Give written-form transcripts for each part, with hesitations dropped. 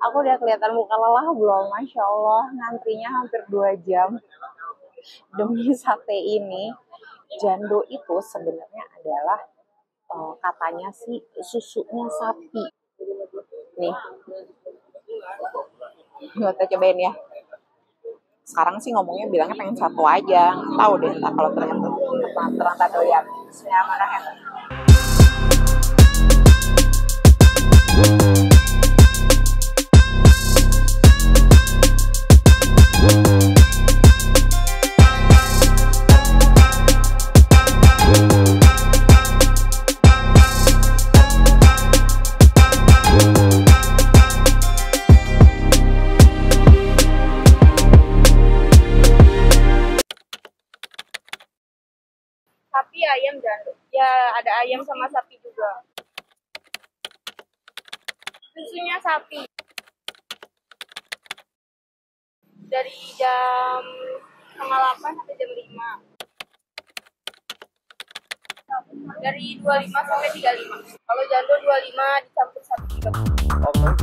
Aku udah kelihatan muka lelah belum? Masya Allah, ngantrinya hampir 2 jam demi sate ini. Jando itu sebenarnya adalah katanya sih susunya sapi. Nih, kita cobain ya. Sekarang sih ngomongnya bilangnya pengen satu aja. Nggak tahu deh kalau ternyata doyan. Bismillahirrahmanirrahim. Sapi, ayam, jando. Ya, ada ayam sama sapi juga. Susunya sapi. Dari jam 8 sampai jam 5. Dari 25 sampai 35. Kalau jando 25 dicampur sapi 30.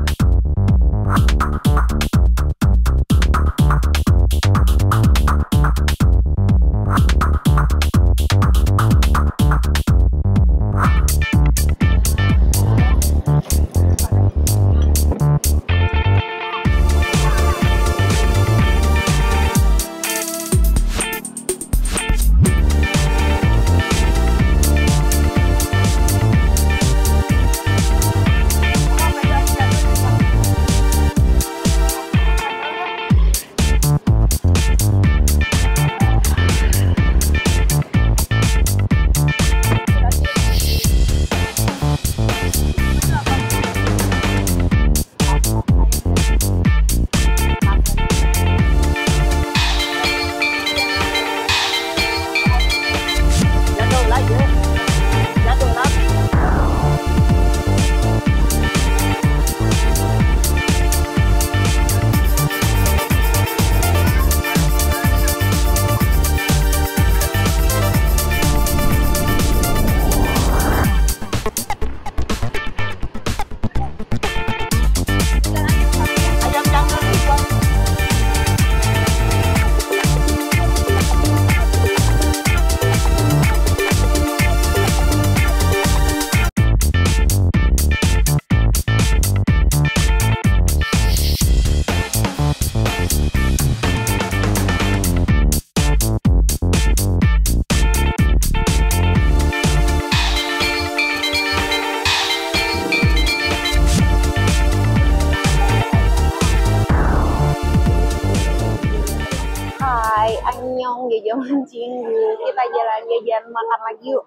Hai, annyeong, jajan cinggu. Kita jalan-jalan makan lagi yuk.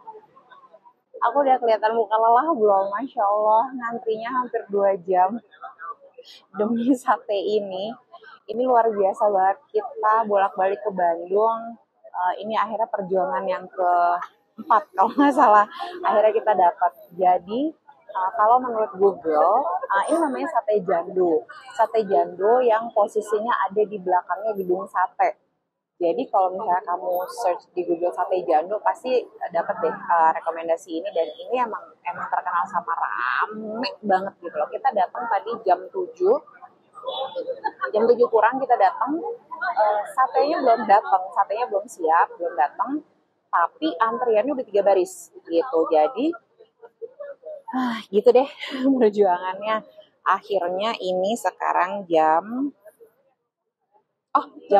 Aku udah kelihatan muka lelah belum? Masya Allah, ngantrinya hampir 2 jam demi sate ini. Ini luar biasa banget. Kita bolak-balik ke Bandung. Ini akhirnya perjuangan yang keempat kalau nggak salah. Akhirnya kita dapat. Jadi kalau menurut Google, ini namanya sate jando. Sate jando yang posisinya ada di belakangnya gedung sate. Jadi kalau misalnya kamu search di Google sate jando, pasti dapat deh rekomendasi ini. Dan ini emang terkenal sama rame banget gitu loh. Kita datang tadi jam 7. Jam 7 kurang kita datang. Satenya belum datang, satenya belum siap, belum datang. Tapi antriannya udah 3 baris gitu. Jadi gitu deh perjuangannya. Akhirnya ini sekarang jam 8.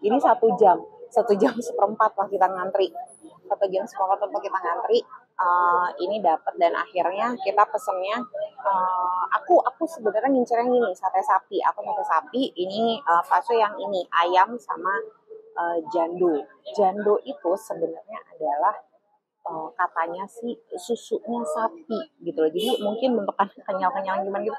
Ini 1 jam. 1 jam seperempat lah kita ngantri. 1 jam seperempat untuk kita ngantri. Ini dapat dan akhirnya kita pesennya. Aku sebenarnya ngincernya gini, sate sapi. Aku sate sapi. Ini bakso yang ini ayam sama jando. Jando itu sebenarnya adalah katanya sih susunya sapi gitu loh. Jadi mungkin bentukannya kenyal-kenyal gimana gitu.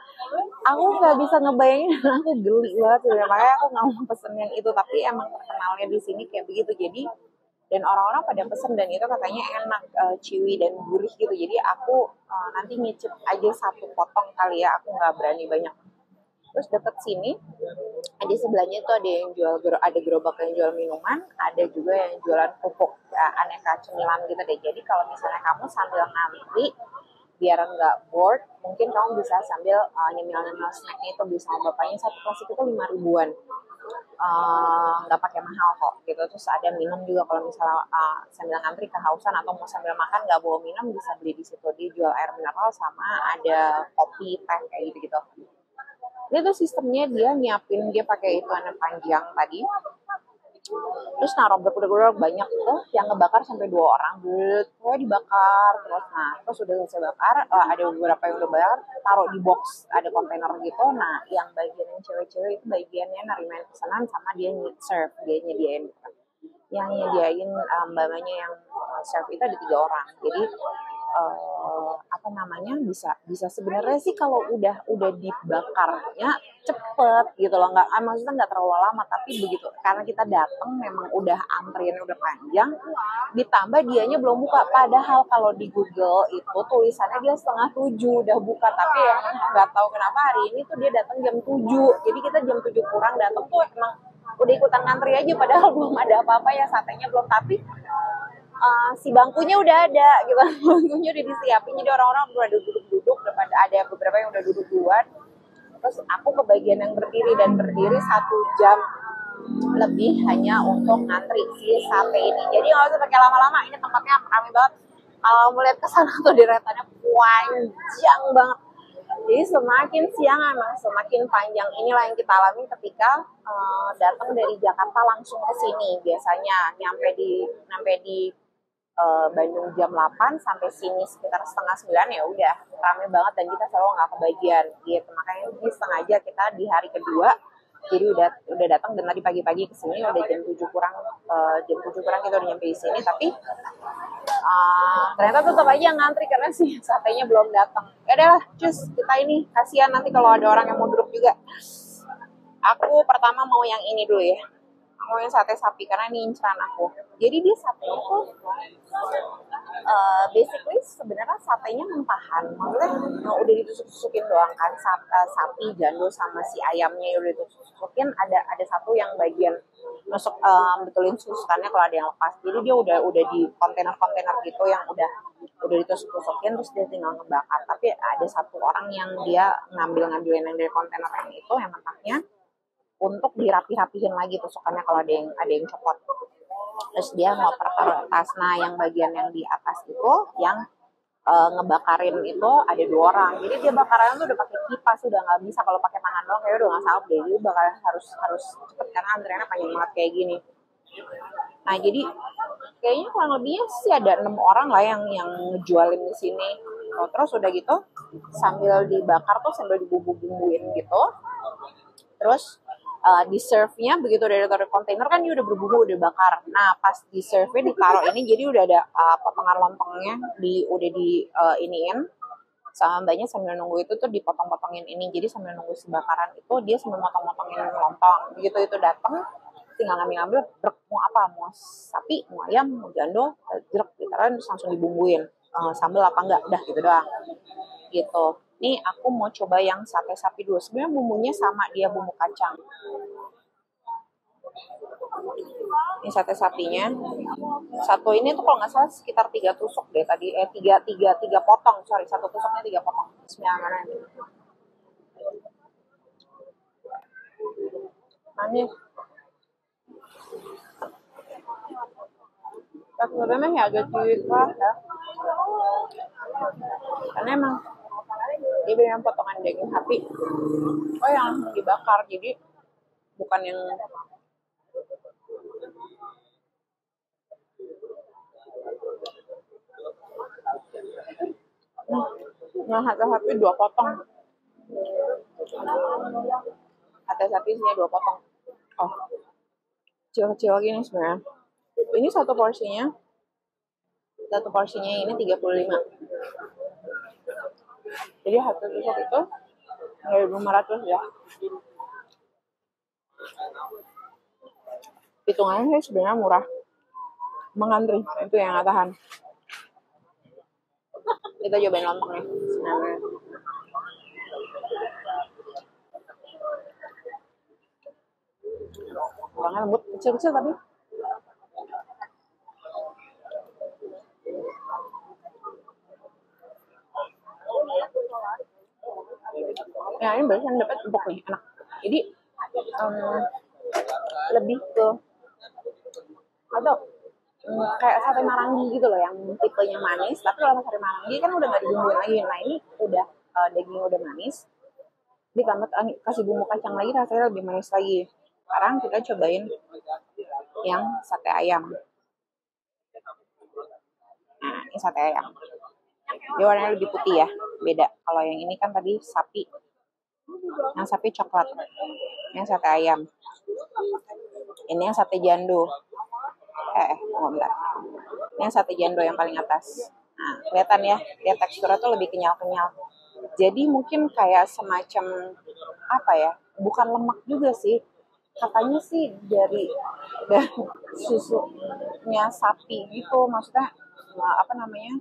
Aku nggak bisa ngebayangin, aku geli banget sebenarnya. Makanya aku nggak mau pesen yang itu. Tapi emang terkenalnya di sini kayak begitu. Jadi dan orang-orang pada pesen dan itu katanya enak, chewy dan gurih gitu. Jadi aku nanti nyicip aja 1 potong kali ya. Aku nggak berani banyak. Terus deket sini di sebelahnya itu ada yang jual, ada gerobak yang jual minuman, ada juga yang jualan pupuk ya, aneka cemilan gitu deh. Jadi kalau misalnya kamu sambil ngantri biar nggak bored, mungkin kamu bisa sambil nyemil-nyemil snacknya itu beli sama bapaknya. Satu plastik itu 5 ribuan, nggak pakai mahal kok gitu. Terus ada minum juga kalau misalnya sambil ngantri kehausan atau mau sambil makan nggak bawa minum, bisa beli di situ. Dia jual air mineral sama ada kopi, teh kayak gitu-gitu. Dia tuh sistemnya dia nyiapin, dia pakai itu anak panjang tadi, terus naruh bener-bener banyak tuh yang ngebakar sampai 2 orang, pokoknya dibakar terus. Nah terus udah selesai bakar, ada beberapa yang udah bakar, taruh di box, ada kontainer gitu. Nah yang bagian yang cewek-cewek itu bagiannya narimain pesanan sama dia serve, dia nyediain gitu. Yang nyediain mbaknya yang serve itu ada 3 orang. Jadi apa namanya, bisa sebenarnya sih kalau udah dibakarnya cepet gitu loh, nggak maksudnya nggak terlalu lama, tapi begitu karena kita datang memang udah antriannya udah panjang, ditambah dianya belum buka. Padahal kalau di Google itu tulisannya dia 6:30 udah buka, tapi emang nggak tahu kenapa hari ini tuh dia datang jam 7. Jadi kita jam 7 kurang datang tuh emang udah ikutan ngantri aja, padahal belum ada apa-apa ya, satenya belum, tapi si bangkunya udah ada gitu. Bangkunya udah disiapin, jadi orang-orang udah duduk-duduk, udah pada ada beberapa yang udah duduk duluan. Terus aku ke bagian yang berdiri, dan berdiri 1 jam lebih hanya untuk ngantri si sate ini. Jadi nggak usah pakai lama-lama, ini tempatnya ramai banget. Kalau melihat ke sana tuh deretannya panjang banget. Jadi semakin siang emang semakin panjang. Inilah yang kita alami ketika datang dari Jakarta langsung ke sini. Biasanya nyampe di Bandung jam 8, sampai sini sekitar setengah 9 ya udah rame banget, dan kita selalu nggak kebagian gitu. Makanya ini sengaja kita di hari kedua, jadi udah datang, dan tadi pagi-pagi kesini udah jam 7 kurang, kita udah nyampe di sini, tapi ternyata tetap aja ngantri karena sih satenya belum datang. Ya udah, cus, kita ini kasihan nanti kalau ada orang yang mau duduk juga. Aku pertama mau yang ini dulu ya, mau yang sate sapi karena ini inceran aku. Jadi dia satenya tuh basically sebenarnya satenya mentahan, maksudnya udah ditusuk-tusukin doang kan, sapi jando sama si ayamnya udah ditusuk-tusukin. Ada satu yang bagian nusuk, betulin susukannya kalau ada yang lepas. Jadi dia udah di kontainer-kontainer gitu yang udah ditusuk-tusukin, terus dia tinggal ngebakar. Tapi ada satu orang yang dia ngambilin yang dari kontainer yang itu yang mentahnya, untuk dirapi-rapihin lagi tusukannya kalau ada yang copot. Terus dia mau taruh tas. Nah yang bagian yang di atas itu yang ngebakarin itu ada 2 orang. Jadi dia bakaran tuh udah pakai kipas, udah nggak bisa kalau pakai tangan doang, kayak udah nggak sanggup deh. Jadi bakaran harus cepet karena antriannya panjang banget kayak gini. Nah jadi kayaknya kurang lebihnya sih ada 6 orang lah yang ngejualin di sini. Terus udah gitu sambil dibakar tuh sambil dibumbu-bumbuin gitu. Terus di serve-nya begitu udah ditaruh kontainer kan dia udah berbumbu, udah bakar. Nah pas di serve-nya ditaruh ini, jadi udah ada potongan lontongnya udah di iniin sama mbaknya sambil nunggu itu tuh dipotong-potongin ini. Jadi sambil nunggu si bakaran itu dia sambil motong-motongin lontong. Begitu itu datang tinggal ngambil mau apa, mau sapi, mau ayam, mau jando, jeruk ditaruh terus langsung dibumbuin. Sambal apa enggak, udah gitu doang. Gitu. Nih aku mau coba yang sate sapi dulu. Sebenarnya bumbunya sama, dia bumbu kacang. Ini sate sapinya. Satu ini tuh kalau nggak salah sekitar 3 tusuk deh tadi. Tiga potong. Sorry, satu tusuknya 3 potong. Bismillahirrahmanirrahim. Manis. Teksturnya ya agak cuit keras ya. Karena emang dia beneran potongan daging sapi. Oh yang langsung dibakar, jadi bukan yang sate sapi 2 potong. Sate sapi isinya 2 potong. Oh, kecil-kecil gini sebenarnya. Ini satu porsinya ini 35. Jadi satu tusuk itu 1.500 ya. Hitungannya sih sebenarnya murah. Mengantri itu yang nggak tahan. Kita cobain lontongnya. Nah, lontongnya lembut, kecil-kecil tapi barusan dapat empuk nih, enak. Jadi lebih ke atau kayak sate marangi gitu loh, yang tipenya manis. Tapi kalau sate marangi kan udah nggak dibumbuin lagi. Nah ini udah dagingnya udah manis, ditambah kasih bumbu kacang lagi, rasanya lebih manis lagi. Sekarang kita cobain yang sate ayam. Nah ini sate ayam, dia warnanya lebih putih ya, beda. Kalau yang ini kan tadi sapi, yang sapi coklat, yang sate ayam. Ini yang sate jando. Bentar. Ini yang sate jando yang paling atas. Nah, kelihatan ya, dia teksturnya tuh lebih kenyal-kenyal. Jadi mungkin kayak semacam apa ya? Bukan lemak juga sih. Katanya sih dari susunya sapi gitu, maksudnya apa namanya?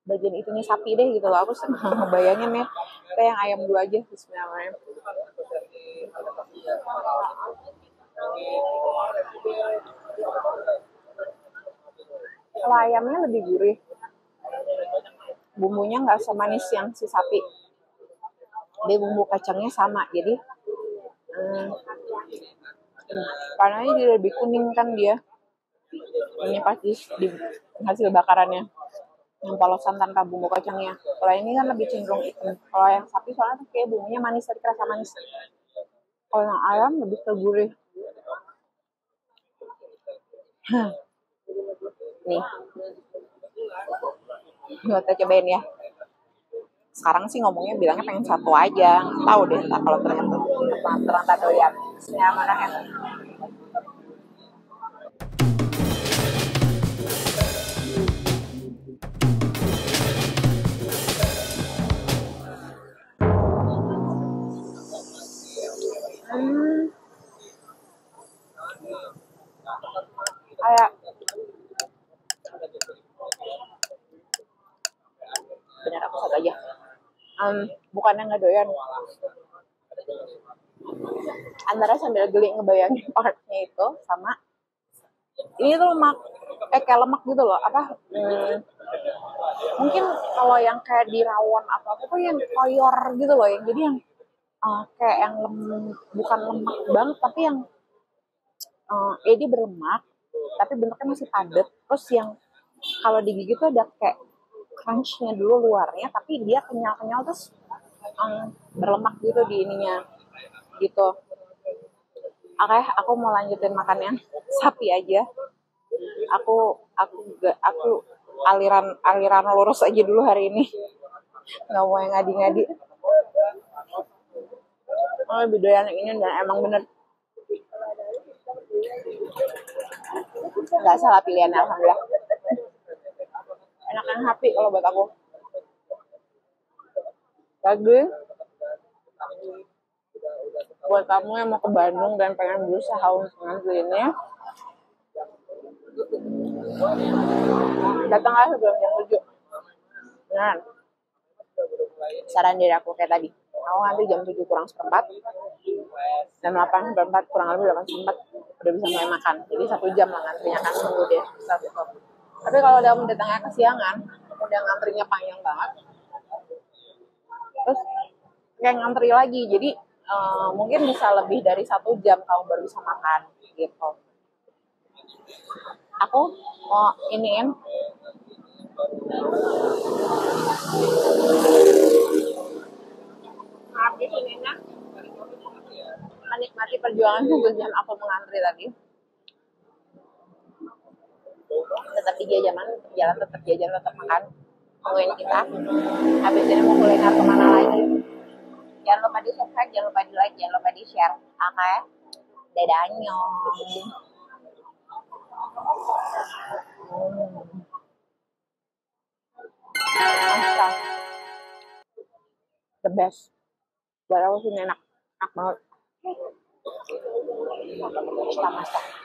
Bagian itunya sapi deh gitu loh. Aku ngebayangin ya, kayak yang ayam dulu aja sebenarnya. Kalau ayamnya lebih gurih, bumbunya nggak semanis yang si sapi. Dia bumbu kacangnya sama, jadi warnanya jadi lebih kuning kan dia. Ini pasti di hasil bakarannya, yang polosan tanpa bumbu kacangnya. Kalau ini kan lebih cenderung hitam. Kalau yang sapi soalnya tuh kayak bumbunya manis, tapi rasa manis. Kalau yang ayam lebih ke gurih. Nih, kita cobain ya. Sekarang sih ngomongnya bilangnya pengen satu aja, nggak tahu deh entah kalau ternyata doyan. Bismillahirrahmanirrahim. Kayak bener aku satu aja. Bukannya nggak doyan, antara sambil geli ngebayangin partnya itu sama ini tuh lemak, kayak lemak gitu loh. Apa mungkin kalau yang kayak di rawon atau apa tuh yang koyor gitu loh, yang jadi yang kayak yang bukan lemak banget, tapi yang dia berlemak tapi bentuknya masih padat. Terus yang kalau digigit tuh ada kayak crunchnya dulu luarnya, tapi dia kenyal-kenyal, terus berlemak gitu di ininya gitu. Oke, aku mau lanjutin makannya sapi aja. Aku aliran lurus aja dulu hari ini, nggak mau yang ngadi-ngadi. Lebih doyan yang ini, dan emang bener nggak salah pilihan, alhamdulillah. Enakan sapi kalau buat aku. Lagi buat kamu yang mau ke Bandung dan pengen berusaha untuk ngantriinnya, datanglah sebelum jam 7. Beneran. Saran dari aku kayak tadi, aku ngantri jam 7 kurang seperempat, dan 8 seperempat kurang lebih 8 seperempat udah bisa mulai makan. Jadi 1 jam lah ngantrinya, kan nunggu deh stop. Tapi kalau udah datangnya kesiangan, udah ngantrinya panjang banget, terus kayak ngantri lagi, jadi mungkin bisa lebih dari 1 jam kamu baru bisa makan gitu. Aku mau iniin habis ininya, menikmati perjuangan 1 jam aku mengantri tadi. Tetap di jajanan, jalan tetap jajan, tetap makan, tungguin kita. Habis ini mau kuliner kemana lagi? Jangan lupa di subscribe, jangan lupa di like, jangan lupa di share. Oke, dadah, annyeong. The best. Buat aku sih enak banget. Kita masak.